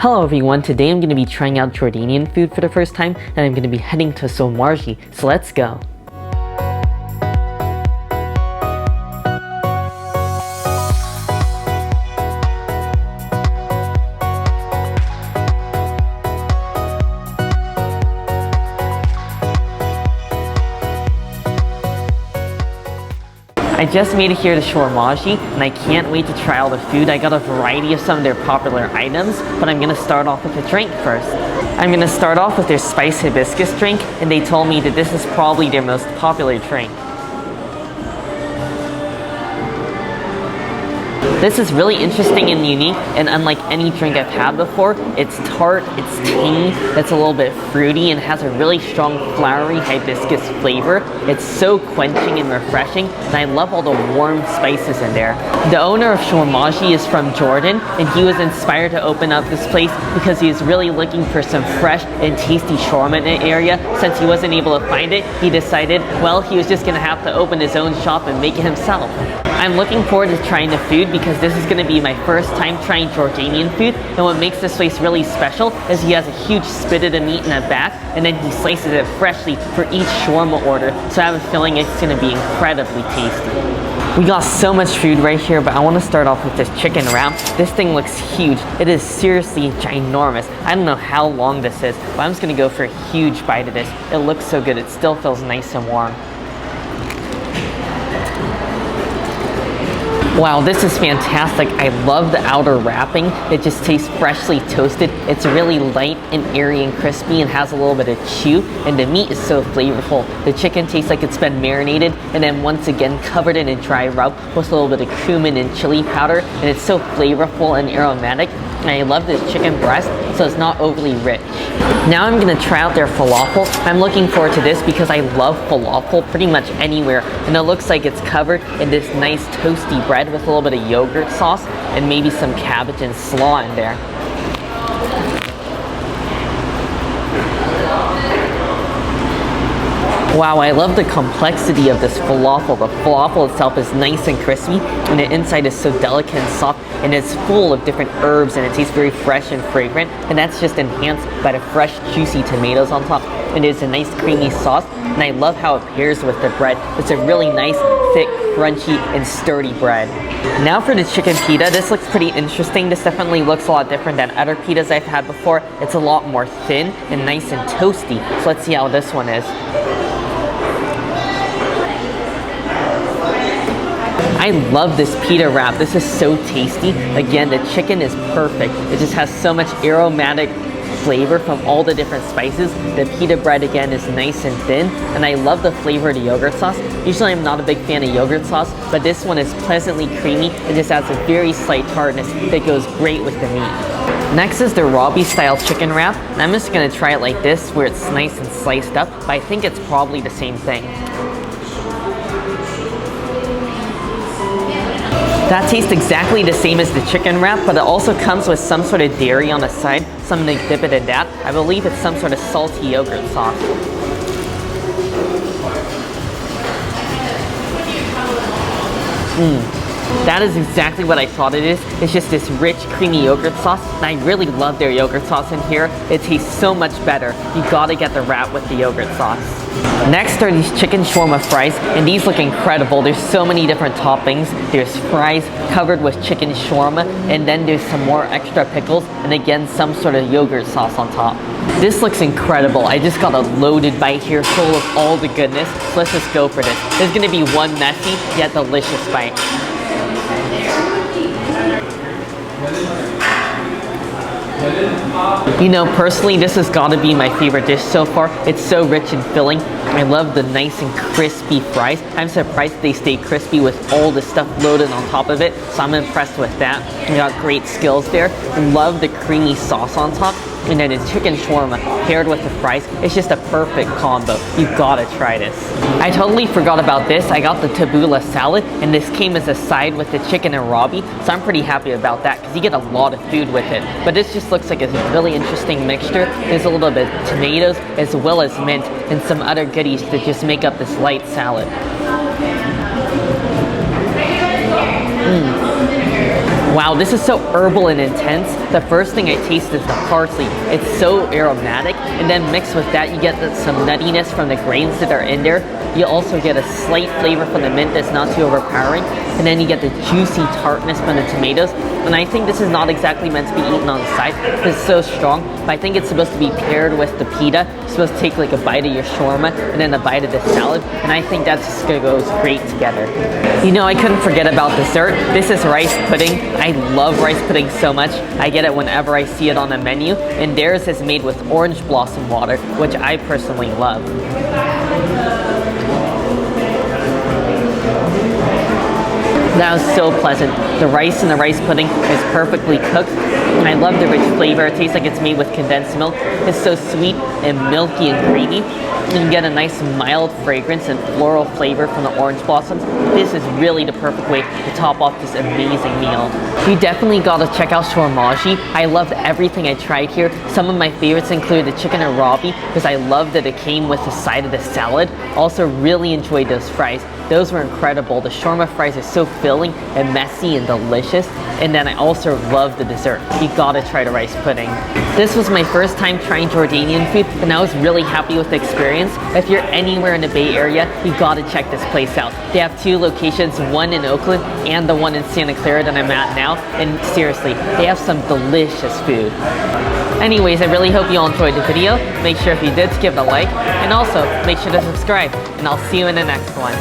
Hello everyone, today I'm going to be trying out Jordanian food for the first time and I'm going to be heading to Shawarmaji, so let's go. I just made it here to Shawarmaji and I can't wait to try all the food. I got a variety of some of their popular items, but I'm going to start off with a drink first. I'm going to start off with their spiced hibiscus drink, and they told me that this is probably their most popular drink. This is really interesting and unique, and unlike any drink I've had before, it's tart, it's tangy, it's a little bit fruity, and has a really strong flowery hibiscus flavor. It's so quenching and refreshing, and I love all the warm spices in there. The owner of Shawarmaji is from Jordan, and he was inspired to open up this place because he was really looking for some fresh and tasty shawarma in the area. Since he wasn't able to find it, he decided, well, he was just going to have to open his own shop and make it himself. I'm looking forward to trying the food because this is going to be my first time trying Jordanian food, and what makes this place really special is he has a huge spitted of meat in the back, and then he slices it freshly for each shawarma order, so I have a feeling it's going to be incredibly tasty. We got so much food right here, but I want to start off with this chicken wrap. This thing looks huge. It is seriously ginormous. I don't know how long this is, but I'm just going to go for a huge bite of this. It looks so good. It still feels nice and warm. Wow, this is fantastic. I love the outer wrapping. It just tastes freshly toasted. It's really light and airy and crispy and has a little bit of chew, and the meat is so flavorful. The chicken tastes like it's been marinated and then once again covered in a dry rub with a little bit of cumin and chili powder, and it's so flavorful and aromatic. And I love this chicken breast, so it's not overly rich. Now I'm going to try out their falafel. I'm looking forward to this because I love falafel pretty much anywhere, and it looks like it's covered in this nice toasty bread with a little bit of yogurt sauce and maybe some cabbage and slaw in there. Wow, I love the complexity of this falafel. The falafel itself is nice and crispy, and the inside is so delicate and soft, and it's full of different herbs, and it tastes very fresh and fragrant, and that's just enhanced by the fresh, juicy tomatoes on top. And it's a nice creamy sauce, and I love how it pairs with the bread. It's a really nice, thick, crunchy, and sturdy bread. Now for the chicken pita. This looks pretty interesting. This definitely looks a lot different than other pitas I've had before. It's a lot more thin and nice and toasty. So let's see how this one is. I love this pita wrap. This is so tasty. Again, the chicken is perfect. It just has so much aromatic flavor from all the different spices. The pita bread again is nice and thin, and I love the flavor of the yogurt sauce. Usually I'm not a big fan of yogurt sauce, but this one is pleasantly creamy and just adds a very slight tartness that goes great with the meat. Next is the Robbie style chicken wrap, and I'm just going to try it like this where it's nice and sliced up, but I think it's probably the same thing. That tastes exactly the same as the chicken wrap, but it also comes with some sort of dairy on the side, so I'm going to dip it in that. I believe it's some sort of salty yogurt sauce. That is exactly what I thought it is. It's just this rich, creamy yogurt sauce, and I really love their yogurt sauce in here. It tastes so much better. You gotta get the wrap with the yogurt sauce. Next are these chicken shawarma fries, and these look incredible. There's so many different toppings. There's fries covered with chicken shawarma, and then there's some more extra pickles, and again, some sort of yogurt sauce on top. This looks incredible. I just got a loaded bite here full of all the goodness, so let's just go for this. There's gonna be one messy, yet delicious bite. You know, personally, this has got to be my favorite dish so far. It's so rich and filling. I love the nice and crispy fries. I'm surprised they stay crispy with all the stuff loaded on top of it, so I'm impressed with that. We got great skills there. Love the creamy sauce on top, and then the chicken shawarma paired with the fries. It's just a perfect combo. You gotta try this. I totally forgot about this. I got the tabbouleh salad, and this came as a side with the chicken and Robbie, so I'm pretty happy about that because you get a lot of food with it. But this just looks like a really interesting mixture. There's a little bit of tomatoes as well as mint and some other goodies to just make up this light salad. Wow, Wow, this is so herbal and intense. The first thing I taste is the parsley. It's so aromatic, and then mixed with that, you get some nuttiness from the grains that are in there. You also get a slight flavor from the mint that's not too overpowering, and then you get the juicy tartness from the tomatoes. And I think this is not exactly meant to be eaten on the side because it's so strong, but I think it's supposed to be paired with the pita. You're supposed to take like a bite of your shawarma and then a bite of the salad, and I think that just goes great together. You know, I couldn't forget about dessert. This is rice pudding. I love rice pudding so much. I get it whenever I see it on the menu, and theirs is made with orange blossom water, which I personally love. That was so pleasant. The rice in the rice pudding is perfectly cooked, and I love the rich flavor. It tastes like it's made with condensed milk. It's so sweet and milky and creamy. And you get a nice mild fragrance and floral flavor from the orange blossoms. This is really the perfect way to top off this amazing meal. You definitely gotta check out Shawarmaji. I loved everything I tried here. Some of my favorites include the chicken arabi because I love that it came with the side of the salad. Also really enjoyed those fries. Those were incredible. The shawarma fries are so filling and messy and delicious. And then I also love the dessert. You gotta try the rice pudding. This was my first time trying Jordanian food, and I was really happy with the experience. If you're anywhere in the Bay Area, you gotta check this place out. They have 2 locations, one in Oakland and the one in Santa Clara that I'm at now. And seriously, they have some delicious food. Anyways, I really hope you all enjoyed the video. Make sure if you did to give it a like, and also make sure to subscribe, and I'll see you in the next one.